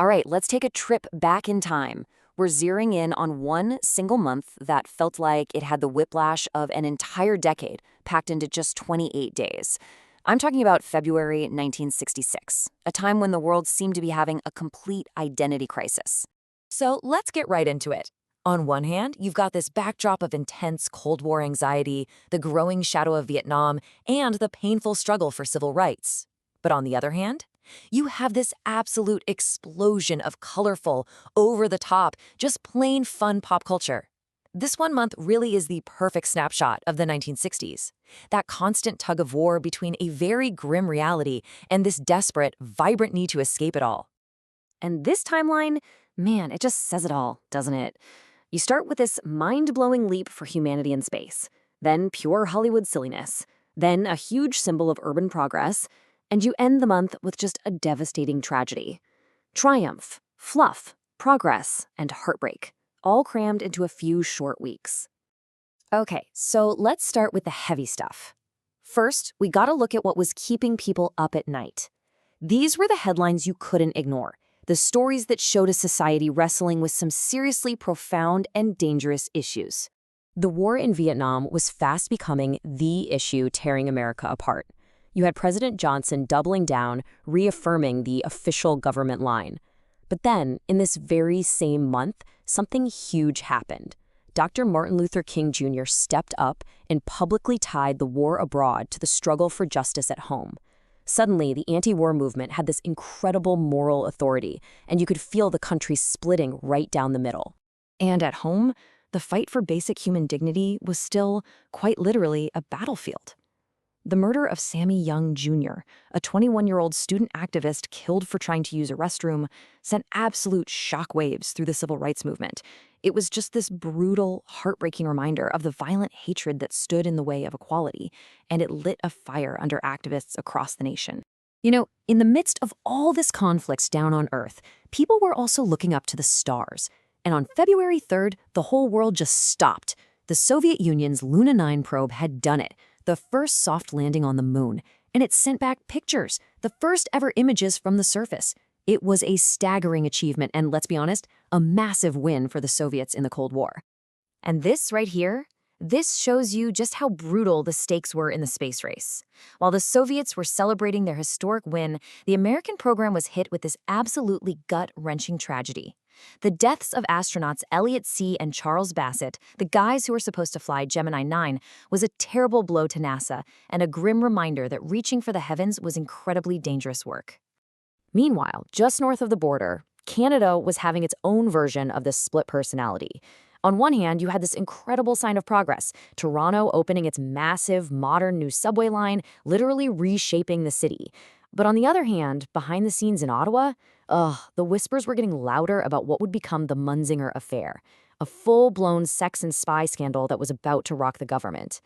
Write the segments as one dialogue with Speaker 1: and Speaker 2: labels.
Speaker 1: All right, let's take a trip back in time. We're zeroing in on one single month that felt like it had the whiplash of an entire decade packed into just 28 days. I'm talking about February 1966, a time when the world seemed to be having a complete identity crisis.
Speaker 2: So let's get right into it. On one hand, you've got this backdrop of intense Cold War anxiety, the growing shadow of Vietnam, and the painful struggle for civil rights. But on the other hand, you have this absolute explosion of colorful, over-the-top, just plain fun pop culture. This one month really is the perfect snapshot of the 1960s. That constant tug of war between a very grim reality and this desperate, vibrant need to escape it all.
Speaker 1: And this timeline, man, it just says it all, doesn't it? You start with this mind-blowing leap for humanity in space, then pure Hollywood silliness, then a huge symbol of urban progress, and you end the month with just a devastating tragedy. Triumph, fluff, progress, and heartbreak, all crammed into a few short weeks. Okay, so let's start with the heavy stuff. First, we gotta look at what was keeping people up at night. These were the headlines you couldn't ignore, the stories that showed a society wrestling with some seriously profound and dangerous issues.
Speaker 2: The war in Vietnam was fast becoming the issue tearing America apart. You had President Johnson doubling down, reaffirming the official government line. But then, in this very same month, something huge happened. Dr. Martin Luther King Jr. stepped up and publicly tied the war abroad to the struggle for justice at home. Suddenly, the anti-war movement had this incredible moral authority, and you could feel the country splitting right down the middle. And at home, the fight for basic human dignity was still, quite literally, a battlefield. The murder of Sammy Young Jr., a 21-year-old student activist killed for trying to use a restroom, sent absolute shockwaves through the civil rights movement. It was just this brutal, heartbreaking reminder of the violent hatred that stood in the way of equality, and it lit a fire under activists across the nation. You know, in the midst of all this conflict down on Earth, people were also looking up to the stars. And on February 3rd, the whole world just stopped. The Soviet Union's Luna 9 probe had done it, the first soft landing on the moon, and it sent back pictures, the first ever images from the surface. It was a staggering achievement and, let's be honest, a massive win for the Soviets in the Cold War. And this right here, this shows you just how brutal the stakes were in the space race. While the Soviets were celebrating their historic win, the American program was hit with this absolutely gut-wrenching tragedy. The deaths of astronauts Elliot C. and Charles Bassett, the guys who were supposed to fly Gemini 9, was a terrible blow to NASA and a grim reminder that reaching for the heavens was incredibly dangerous work. Meanwhile, just north of the border, Canada was having its own version of this split personality. On one hand, you had this incredible sign of progress, Toronto opening its massive, modern new subway line, literally reshaping the city. But on the other hand, behind the scenes in Ottawa, the whispers were getting louder about what would become the Munzinger affair, a full-blown sex and spy scandal that was about to rock the government.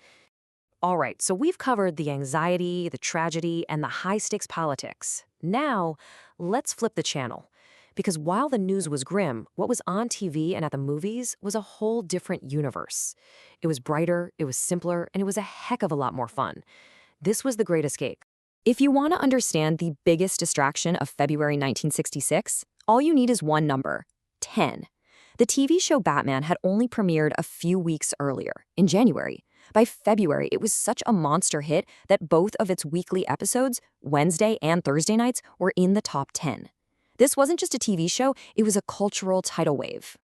Speaker 2: All right, so we've covered the anxiety, the tragedy, and the high-stakes politics. Now, let's flip the channel. Because while the news was grim, what was on TV and at the movies was a whole different universe. It was brighter, it was simpler, and it was a heck of a lot more fun. This was The Great Escape. If you want to understand the biggest distraction of February 1966, all you need is one number: 10. The TV show Batman had only premiered a few weeks earlier, in January. By February, it was such a monster hit that both of its weekly episodes, Wednesday and Thursday nights, were in the top 10. This wasn't just a TV show, it was a cultural tidal wave.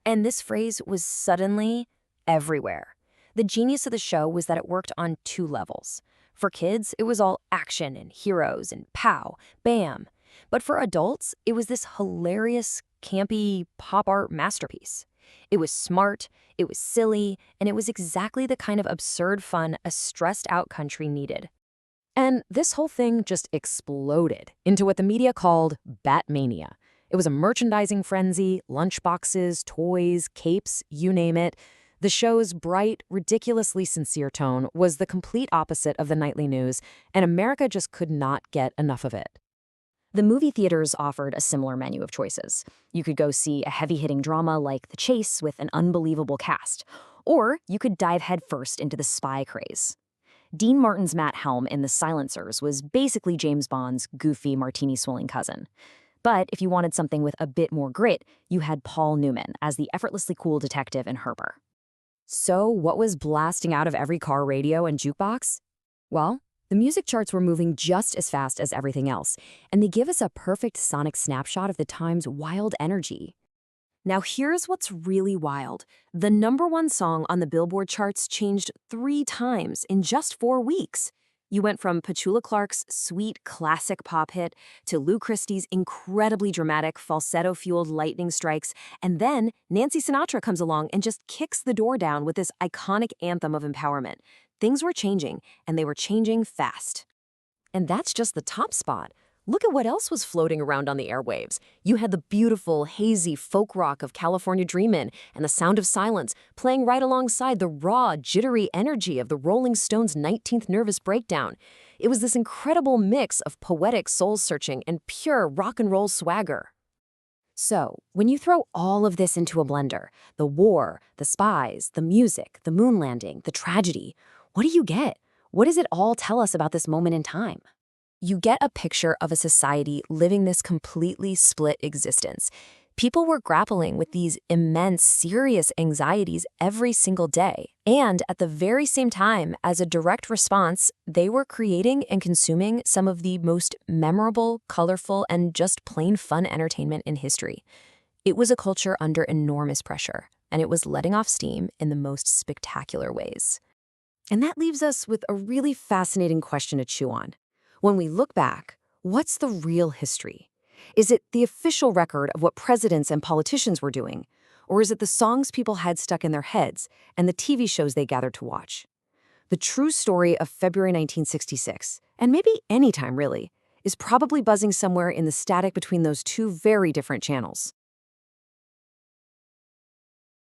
Speaker 2: And this phrase was suddenly everywhere. The genius of the show was that it worked on two levels. For kids, it was all action and heroes and pow, bam. But for adults, it was this hilarious, campy pop art masterpiece. It was smart, it was silly, and it was exactly the kind of absurd fun a stressed-out country needed. And this whole thing just exploded into what the media called Batmania. It was a merchandising frenzy, lunchboxes, toys, capes, you name it. The show's bright, ridiculously sincere tone was the complete opposite of the nightly news, and America just could not get enough of it. The movie theaters offered a similar menu of choices. You could go see a heavy-hitting drama like The Chase with an unbelievable cast, or you could dive headfirst into the spy craze. Dean Martin's Matt Helm in The Silencers was basically James Bond's goofy martini-swilling cousin.
Speaker 1: But if you wanted something with a bit more grit, you had Paul Newman as the effortlessly cool detective in Herber.
Speaker 2: So, what was blasting out of every car radio and jukebox? Well, the music charts were moving just as fast as everything else, and they give us a perfect sonic snapshot of the time's wild energy.
Speaker 1: Now here's what's really wild. The #1 song on the Billboard charts changed 3 times in just 4 weeks. You went from Petula Clark's sweet classic pop hit to Lou Christie's incredibly dramatic falsetto-fueled lightning strikes, and then Nancy Sinatra comes along and just kicks the door down with this iconic anthem of empowerment. Things were changing, and they were changing fast.
Speaker 2: And that's just the top spot. Look at what else was floating around on the airwaves. You had the beautiful, hazy folk rock of California Dreamin' and The Sound of Silence playing right alongside the raw, jittery energy of the Rolling Stones' 19th Nervous Breakdown. It was this incredible mix of poetic soul-searching and pure rock and roll swagger. So, when you throw all of this into a blender, the war, the spies, the music, the moon landing, the tragedy, what do you get? What does it all tell us about this moment in time? You get a picture of a society living this completely split existence. People were grappling with these immense, serious anxieties every single day. And at the very same time, as a direct response, they were creating and consuming some of the most memorable, colorful, and just plain fun entertainment in history. It was a culture under enormous pressure, and it was letting off steam in the most spectacular ways. And that leaves us with a really fascinating question to chew on. When we look back, what's the real history? Is it the official record of what presidents and politicians were doing? Or is it the songs people had stuck in their heads and the TV shows they gathered to watch? The true story of February 1966, and maybe any time really, is probably buzzing somewhere in the static between those two very different channels.